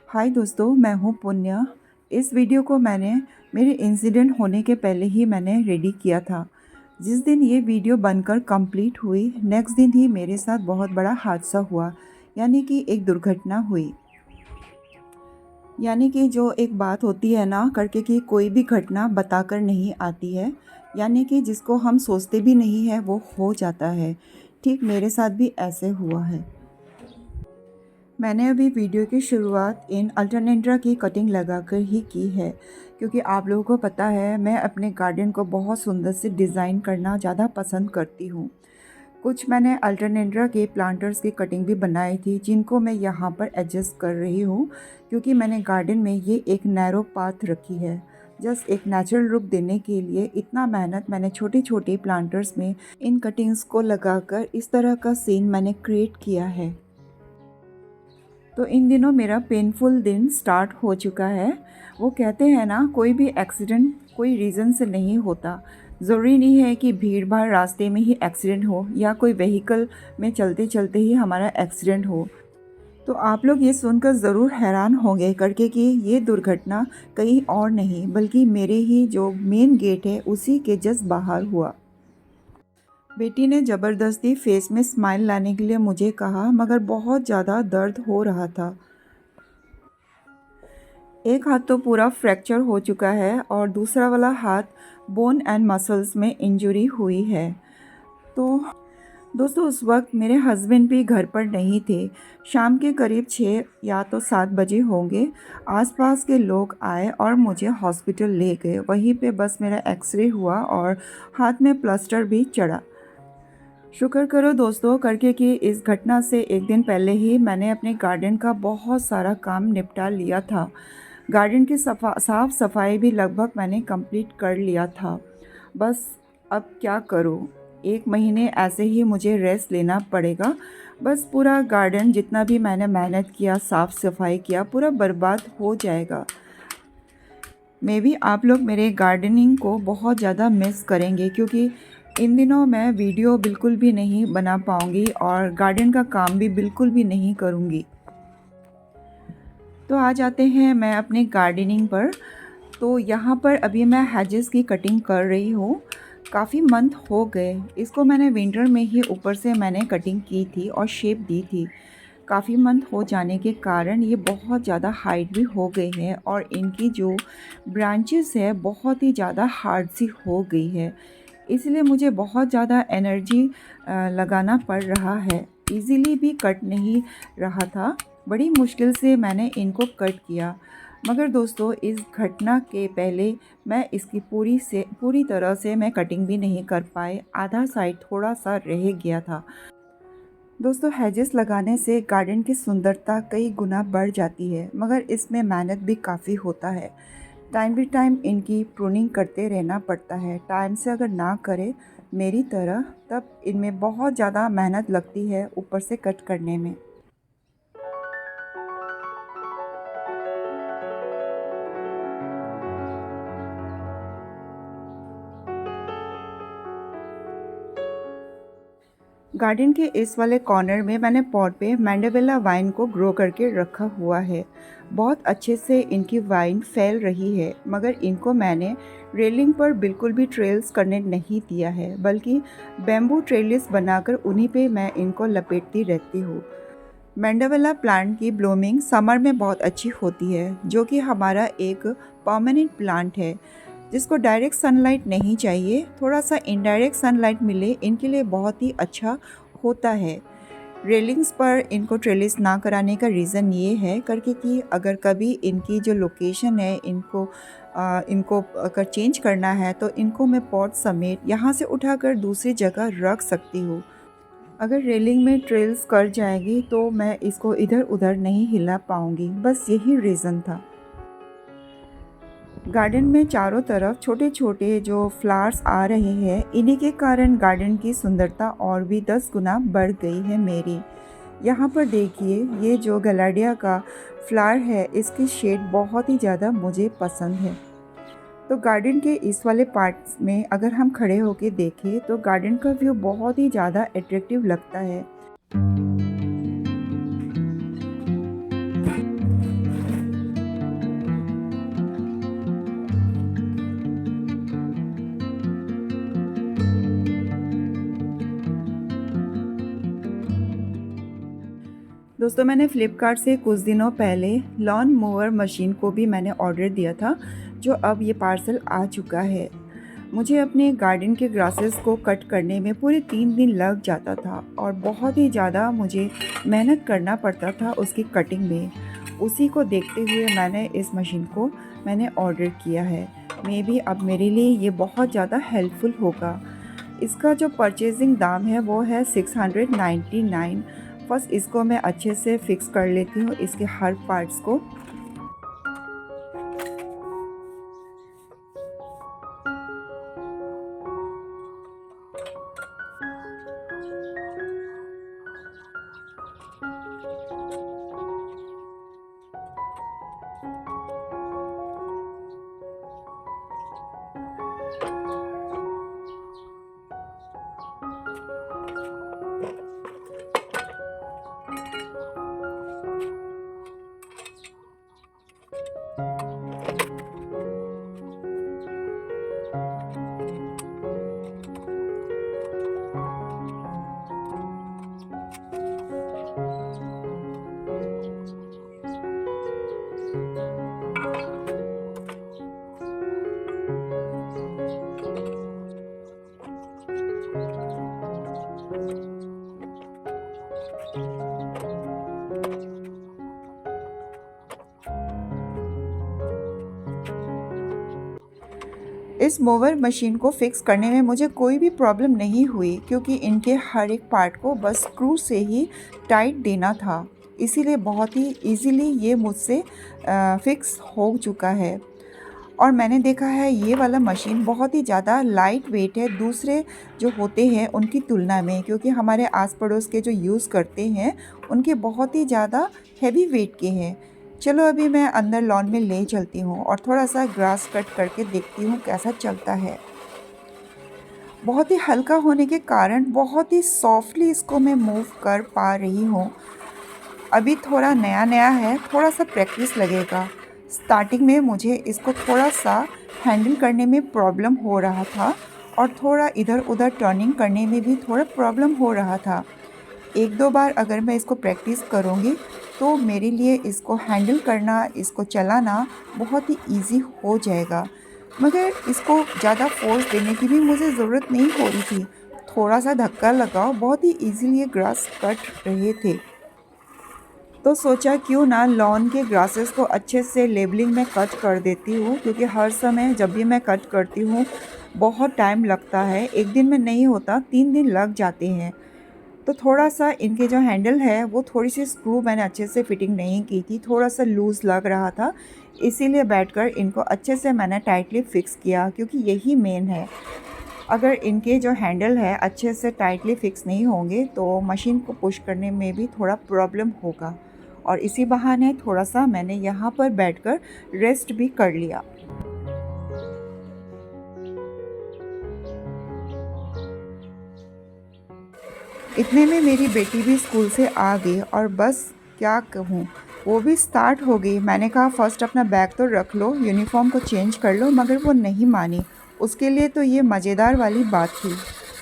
हाय दोस्तों, मैं हूँ पुण्य। इस वीडियो को मैंने मेरे इंसिडेंट होने के पहले ही मैंने रेडी किया था। जिस दिन ये वीडियो बनकर कंप्लीट हुई, नेक्स्ट दिन ही मेरे साथ बहुत बड़ा हादसा हुआ, यानी कि एक दुर्घटना हुई। यानी कि जो एक बात होती है ना करके कि कोई भी घटना बताकर नहीं आती है, यानी कि जिसको हम सोचते भी नहीं है वो हो जाता है। ठीक मेरे साथ भी ऐसे हुआ है। मैंने अभी वीडियो की शुरुआत इन अल्टरनेट्रा की कटिंग लगाकर ही की है, क्योंकि आप लोगों को पता है मैं अपने गार्डन को बहुत सुंदर से डिज़ाइन करना ज़्यादा पसंद करती हूँ। कुछ मैंने अल्टरनेट्रा के प्लांटर्स की कटिंग भी बनाई थी, जिनको मैं यहाँ पर एडजस्ट कर रही हूँ, क्योंकि मैंने गार्डन में ये एक नैरो पाथ रखी है। जस्ट एक नेचुरल लुक देने के लिए इतना मेहनत मैंने छोटे छोटे प्लांटर्स में इन कटिंग्स को लगाकर इस तरह का सीन मैंने क्रिएट किया है। तो इन दिनों मेरा पेनफुल दिन स्टार्ट हो चुका है। वो कहते हैं ना, कोई भी एक्सीडेंट कोई रीज़न से नहीं होता। ज़रूरी नहीं है कि भीड़ भाड़ रास्ते में ही एक्सीडेंट हो या कोई व्हीकल में चलते चलते ही हमारा एक्सीडेंट हो। तो आप लोग ये सुनकर ज़रूर हैरान होंगे करके कि ये दुर्घटना कहीं और नहीं बल्कि मेरे ही जो मेन गेट है उसी के जस्ट बाहर हुआ। बेटी ने ज़बरदस्ती फेस में स्माइल लाने के लिए मुझे कहा, मगर बहुत ज़्यादा दर्द हो रहा था। एक हाथ तो पूरा फ्रैक्चर हो चुका है और दूसरा वाला हाथ बोन एंड मसल्स में इंजरी हुई है। तो दोस्तों, उस वक्त मेरे हस्बैंड भी घर पर नहीं थे। शाम के करीब 6 या तो 7 बजे होंगे। आसपास के लोग आए और मुझे हॉस्पिटल ले गए। वहीं पे बस मेरा एक्सरे हुआ और हाथ में प्लास्टर भी चढ़ा। शुक्र करो दोस्तों करके कि इस घटना से एक दिन पहले ही मैंने अपने गार्डन का बहुत सारा काम निपटा लिया था। गार्डन की साफ़ सफाई भी लगभग मैंने कंप्लीट कर लिया था। बस अब क्या करूँ, 1 महीने ऐसे ही मुझे रेस्ट लेना पड़ेगा। बस पूरा गार्डन जितना भी मैंने मेहनत किया, साफ़ सफाई किया, पूरा बर्बाद हो जाएगा। मे बी आप लोग मेरे गार्डनिंग को बहुत ज़्यादा मिस करेंगे, क्योंकि इन दिनों मैं वीडियो बिल्कुल भी नहीं बना पाऊँगी और गार्डन का काम भी बिल्कुल भी नहीं करूँगी। तो आ जाते हैं मैं अपने गार्डनिंग पर। तो यहाँ पर अभी मैं हेजेस की कटिंग कर रही हूँ। काफ़ी मंथ हो गए, इसको मैंने विंटर में ही ऊपर से मैंने कटिंग की थी और शेप दी थी। काफ़ी मंथ हो जाने के कारण ये बहुत ज़्यादा हाइट भी हो गई है और इनकी जो ब्रांचेस है बहुत ही ज़्यादा हार्ड सी हो गई है। इसलिए मुझे बहुत ज़्यादा एनर्जी लगाना पड़ रहा है। इजीली भी कट नहीं रहा था, बड़ी मुश्किल से मैंने इनको कट किया। मगर दोस्तों, इस घटना के पहले मैं इसकी पूरी तरह से मैं कटिंग भी नहीं कर पाए। आधा साइड थोड़ा सा रह गया था। दोस्तों, हेजेस लगाने से गार्डन की सुंदरता कई गुना बढ़ जाती है, मगर इसमें मेहनत भी काफ़ी होता है। टाइम टू टाइम इनकी प्रूनिंग करते रहना पड़ता है। टाइम से अगर ना करें मेरी तरह, तब इनमें बहुत ज़्यादा मेहनत लगती है ऊपर से कट करने में। गार्डन के इस वाले कॉर्नर में मैंने पॉट पे मैंडेविला वाइन को ग्रो करके रखा हुआ है। बहुत अच्छे से इनकी वाइन फैल रही है, मगर इनको मैंने रेलिंग पर बिल्कुल भी ट्रेल्स करने नहीं दिया है, बल्कि बैम्बू ट्रेलिस बनाकर उन्हीं पे मैं इनको लपेटती रहती हूँ। मैंडेविला प्लांट की ब्लूमिंग समर में बहुत अच्छी होती है, जो कि हमारा एक परमानेंट प्लांट है, जिसको डायरेक्ट सनलाइट नहीं चाहिए। थोड़ा सा इनडायरेक्ट सनलाइट मिले इनके लिए बहुत ही अच्छा होता है। रेलिंग्स पर इनको ट्रेलिस ना कराने का रीज़न ये है करके कि अगर कभी इनकी जो लोकेशन है इनको अगर चेंज करना है तो इनको मैं पॉट समेत यहाँ से उठाकर दूसरी जगह रख सकती हूँ। अगर रेलिंग में ट्रेल्स कर जाएगी तो मैं इसको इधर उधर नहीं हिला पाऊँगी। बस यही रीज़न था। गार्डन में चारों तरफ छोटे छोटे जो फ्लावर्स आ रहे हैं, इन्हीं के कारण गार्डन की सुंदरता और भी 10 गुना बढ़ गई है मेरी। यहाँ पर देखिए, ये जो गैलार्डिया का फ्लावर है, इसकी शेड बहुत ही ज़्यादा मुझे पसंद है। तो गार्डन के इस वाले पार्ट्स में अगर हम खड़े होकर देखें तो गार्डन का व्यू बहुत ही ज़्यादा अट्रैक्टिव लगता है। दोस्तों, मैंने फ़्लिपकार्ट से कुछ दिनों पहले लॉन मोवर मशीन को भी मैंने ऑर्डर दिया था, जो अब ये पार्सल आ चुका है। मुझे अपने गार्डन के ग्रासेस को कट करने में पूरे 3 दिन लग जाता था और बहुत ही ज़्यादा मुझे मेहनत करना पड़ता था उसकी कटिंग में। उसी को देखते हुए मैंने इस मशीन को ऑर्डर किया है। मे बी अब मेरे लिए ये बहुत ज़्यादा हेल्पफुल होगा। इसका जो परचेजिंग दाम है वो है 699। फर्स्ट इसको मैं अच्छे से फिक्स कर लेती हूँ, इसके हर पार्ट्स को। इस मोवर मशीन को फिक्स करने में मुझे कोई भी प्रॉब्लम नहीं हुई, क्योंकि इनके हर एक पार्ट को बस स्क्रू से ही टाइट देना था। इसीलिए बहुत ही इजीली ये मुझसे फिक्स हो चुका है। और मैंने देखा है ये वाला मशीन बहुत ही ज़्यादा लाइट वेट है दूसरे जो होते हैं उनकी तुलना में, क्योंकि हमारे आस पड़ोस के जो यूज़ करते हैं उनके बहुत ही ज़्यादा हैवी वेट के हैं। चलो अभी मैं अंदर लॉन में ले चलती हूँ और थोड़ा सा ग्रास कट करके देखती हूँ कैसा चलता है। बहुत ही हल्का होने के कारण बहुत ही सॉफ्टली इसको मैं मूव कर पा रही हूँ। अभी थोड़ा नया नया है, थोड़ा सा प्रैक्टिस लगेगा। स्टार्टिंग में मुझे इसको थोड़ा सा हैंडल करने में प्रॉब्लम हो रहा था और थोड़ा इधर उधर टर्निंग करने में भी थोड़ा प्रॉब्लम हो रहा था। 1-2 बार अगर मैं इसको प्रैक्टिस करूँगी तो मेरे लिए इसको हैंडल करना, इसको चलाना बहुत ही ईज़ी हो जाएगा। मगर इसको ज़्यादा फ़ोर्स देने की भी मुझे ज़रूरत नहीं हो रही थी। थोड़ा सा धक्का लगाओ, बहुत ही ईज़िली ये ग्रास कट रहे थे। तो सोचा क्यों ना लॉन के ग्रासेस को अच्छे से लेबलिंग में कट कर देती हूँ, क्योंकि हर समय जब भी मैं कट करती हूँ बहुत टाइम लगता है। एक दिन में नहीं होता, 3 दिन लग जाते हैं। तो थोड़ा सा इनके जो हैंडल है वो थोड़ी सी स्क्रू मैंने अच्छे से फिटिंग नहीं की थी, थोड़ा सा लूज़ लग रहा था। इसीलिए बैठकर इनको अच्छे से मैंने टाइटली फिक्स किया, क्योंकि यही मेन है। अगर इनके जो हैंडल है अच्छे से टाइटली फिक्स नहीं होंगे तो मशीन को पुश करने में भी थोड़ा प्रॉब्लम होगा। और इसी बहाने थोड़ा सा मैंने यहाँ पर बैठकर रेस्ट भी कर लिया। इतने में मेरी बेटी भी स्कूल से आ गई और बस क्या कहूँ, वो भी स्टार्ट हो गई। मैंने कहा फ़र्स्ट अपना बैग तो रख लो, यूनिफ़ॉर्म को चेंज कर लो, मगर वो नहीं मानी। उसके लिए तो ये मज़ेदार वाली बात थी।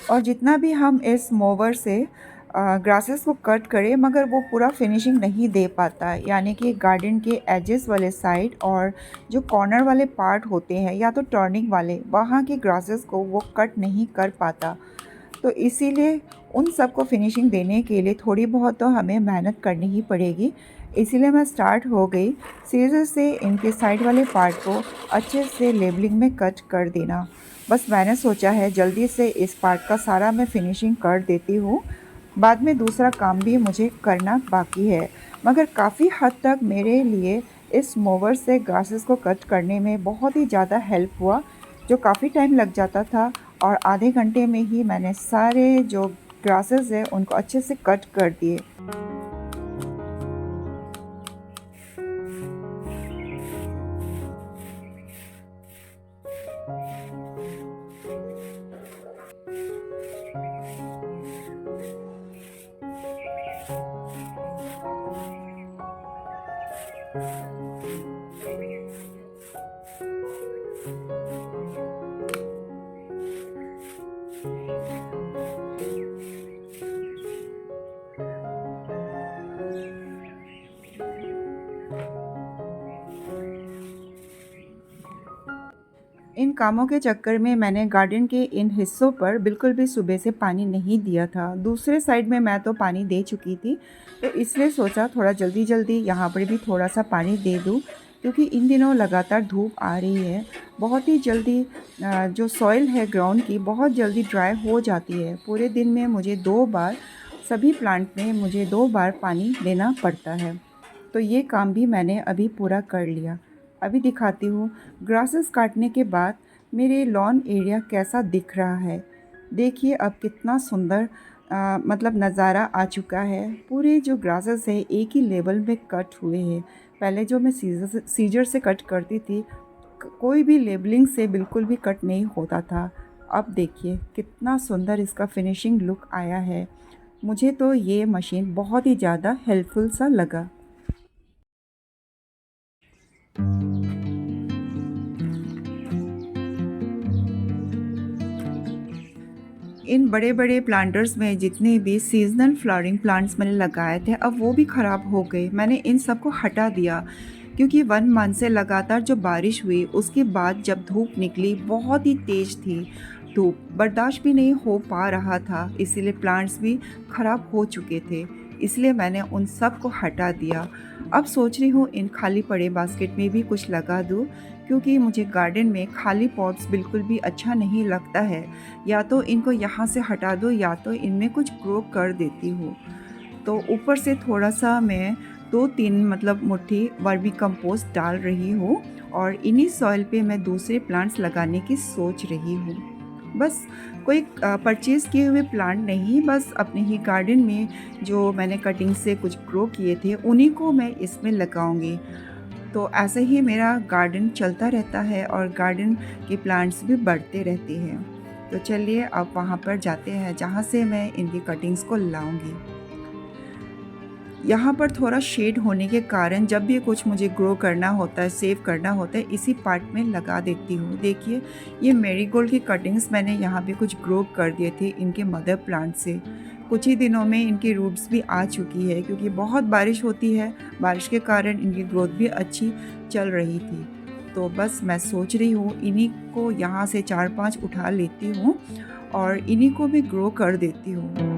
और जितना भी हम इस मोवर से ग्रासेस को कट करें, मगर वो पूरा फिनिशिंग नहीं दे पाता है। यानी कि गार्डन के एजेस वाले साइड और जो कॉर्नर वाले पार्ट होते हैं या तो टर्निंग वाले, वहाँ के ग्रासेस को वो कट नहीं कर पाता। तो इसीलिए उन सब को फिनिशिंग देने के लिए थोड़ी बहुत तो हमें मेहनत करनी ही पड़ेगी। इसीलिए मैं स्टार्ट हो गई सीजर से इनके साइड वाले पार्ट को अच्छे से लेबलिंग में कट कर देना। बस मैंने सोचा है जल्दी से इस पार्ट का सारा मैं फिनिशिंग कर देती हूँ, बाद में दूसरा काम भी मुझे करना बाकी है। मगर काफ़ी हद तक मेरे लिए इस मोवर से ग्रासेस को कट करने में बहुत ही ज़्यादा हेल्प हुआ। जो काफ़ी टाइम लग जाता था और आधे घंटे में ही मैंने सारे जो ग्रासेस हैं उनको अच्छे से कट कर दिए। इन कामों के चक्कर में मैंने गार्डन के इन हिस्सों पर बिल्कुल भी सुबह से पानी नहीं दिया था। दूसरे साइड में मैं तो पानी दे चुकी थी, तो इसलिए सोचा थोड़ा जल्दी-जल्दी यहाँ पर भी थोड़ा-सा पानी दे दूँ, क्योंकि इन दिनों लगातार धूप आ रही है। बहुत ही जल्दी जो सॉइल है ग्राउंड की बहुत जल्दी ड्राई हो जाती है। पूरे दिन में मुझे 2 बार सभी प्लांट में मुझे 2 बार पानी देना पड़ता है। तो ये काम भी मैंने अभी पूरा कर लिया। अभी दिखाती हूँ ग्रासेस काटने के बाद मेरे लॉन एरिया कैसा दिख रहा है। देखिए अब कितना सुंदर मतलब नज़ारा आ चुका है। पूरे जो ग्रासेस है एक ही लेवल में कट हुए हैं। पहले जो मैं सीजर से कट करती थी, कोई भी लेबलिंग से बिल्कुल भी कट नहीं होता था। अब देखिए कितना सुंदर इसका फिनिशिंग लुक आया है। मुझे तो ये मशीन बहुत ही ज़्यादा हेल्पफुल सा लगा। इन बड़े-बड़े प्लांटर्स में जितने भी सीज़नल फ्लावरिंग प्लांट्स मैंने लगाए थे, अब वो भी ख़राब हो गए। मैंने इन सबको हटा दिया, क्योंकि 1 मंथ से लगातार जो बारिश हुई, उसके बाद जब धूप निकली, बहुत ही तेज़ थी धूप, बर्दाश्त भी नहीं हो पा रहा था, इसीलिए प्लांट्स भी ख़राब हो चुके थे। इसलिए मैंने उन सब को हटा दिया। अब सोच रही हूँ इन खाली पड़े बास्केट में भी कुछ लगा दूँ, क्योंकि मुझे गार्डन में खाली पॉट्स बिल्कुल भी अच्छा नहीं लगता है। या तो इनको यहाँ से हटा दो या तो इनमें कुछ ग्रो कर देती हूँ। तो ऊपर से थोड़ा-सा मैं 2-3 मतलब मुट्ठी वर्मी कंपोस्ट डाल रही हूँ और इन्हीं सॉइल पे मैं दूसरे प्लांट्स लगाने की सोच रही हूँ। बस कोई परचेज़ किए हुए प्लांट नहीं, बस अपने ही गार्डन में जो मैंने कटिंग से कुछ ग्रो किए थे, उन्हीं को मैं इसमें लगाऊँगी। तो ऐसे ही मेरा गार्डन चलता रहता है और गार्डन के प्लांट्स भी बढ़ते रहते हैं। तो चलिए अब वहाँ पर जाते हैं जहाँ से मैं इनकी कटिंग्स को लाऊंगी। यहाँ पर थोड़ा शेड होने के कारण जब भी कुछ मुझे ग्रो करना होता है, सेव करना होता है, इसी पार्ट में लगा देती हूँ। देखिए ये मैरीगोल्ड की कटिंग्स मैंने यहाँ पे कुछ ग्रो कर दिए थे इनके मदर प्लांट से। कुछ ही दिनों में इनकी रूट्स भी आ चुकी है, क्योंकि बहुत बारिश होती है, बारिश के कारण इनकी ग्रोथ भी अच्छी चल रही थी। तो बस मैं सोच रही हूँ इन्हीं को यहाँ से 4-5 उठा लेती हूँ और इन्हीं को भी ग्रो कर देती हूँ।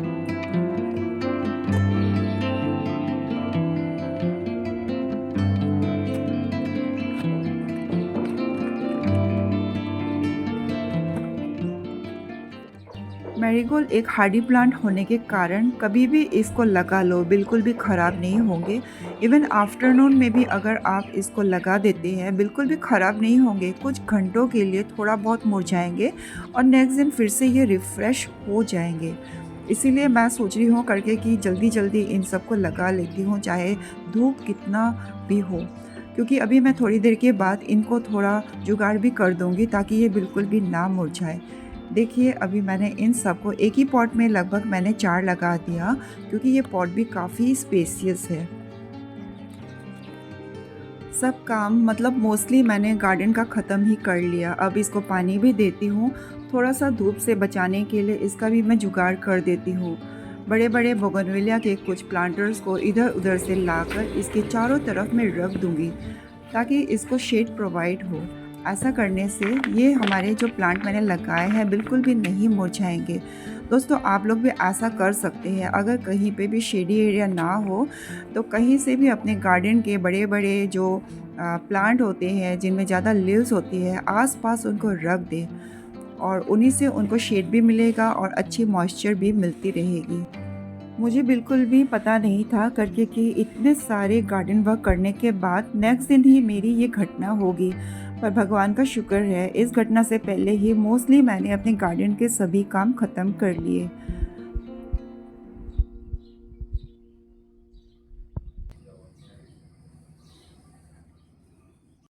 मैरीगोल्ड एक हार्डी प्लांट होने के कारण कभी भी इसको लगा लो बिल्कुल भी ख़राब नहीं होंगे। इवन आफ्टरनून में भी अगर आप इसको लगा देते हैं बिल्कुल भी ख़राब नहीं होंगे। कुछ घंटों के लिए थोड़ा बहुत मुरझाएंगे और नेक्स्ट दिन फिर से ये रिफ़्रेश हो जाएंगे। इसीलिए मैं सोच रही हूँ करके कि जल्दी जल्दी इन सबको लगा लेती हूँ, चाहे धूप कितना भी हो, क्योंकि अभी मैं थोड़ी देर के बाद इनको थोड़ा जुगाड़ भी कर दूँगी ताकि ये बिल्कुल भी ना मुरझाए। देखिए अभी मैंने इन सबको एक ही पॉट में लगभग मैंने 4 लगा दिया, क्योंकि ये पॉट भी काफ़ी स्पेसियस है। सब काम मतलब मोस्टली मैंने गार्डन का ख़त्म ही कर लिया। अब इसको पानी भी देती हूँ, थोड़ा-सा धूप से बचाने के लिए इसका भी मैं जुगाड़ कर देती हूँ। बड़े-बड़े बोगनविलिया के कुछ प्लांटर्स को इधर-उधर से लाकर इसके चारों तरफ मैं रख दूँगी, ताकि इसको शेड प्रोवाइड हो। ऐसा करने से ये हमारे जो प्लांट मैंने लगाए हैं बिल्कुल भी नहीं मुरझाएंगे। दोस्तों आप लोग भी ऐसा कर सकते हैं। अगर कहीं पे भी शेडी एरिया ना हो तो कहीं से भी अपने गार्डन के बड़े-बड़े जो प्लांट होते हैं जिनमें ज़्यादा लीव्स होती है, आस-पास उनको रख दें और उन्हीं से उनको शेड भी मिलेगा और अच्छी मॉइस्चर भी मिलती रहेगी। मुझे बिल्कुल भी पता नहीं था करके कि इतने सारे गार्डन वर्क करने के बाद नेक्स्ट दिन ही मेरी ये घटना होगी, पर भगवान का शुक्र है इस घटना से पहले ही मोस्टली मैंने अपने गार्डन के सभी काम ख़त्म कर लिए।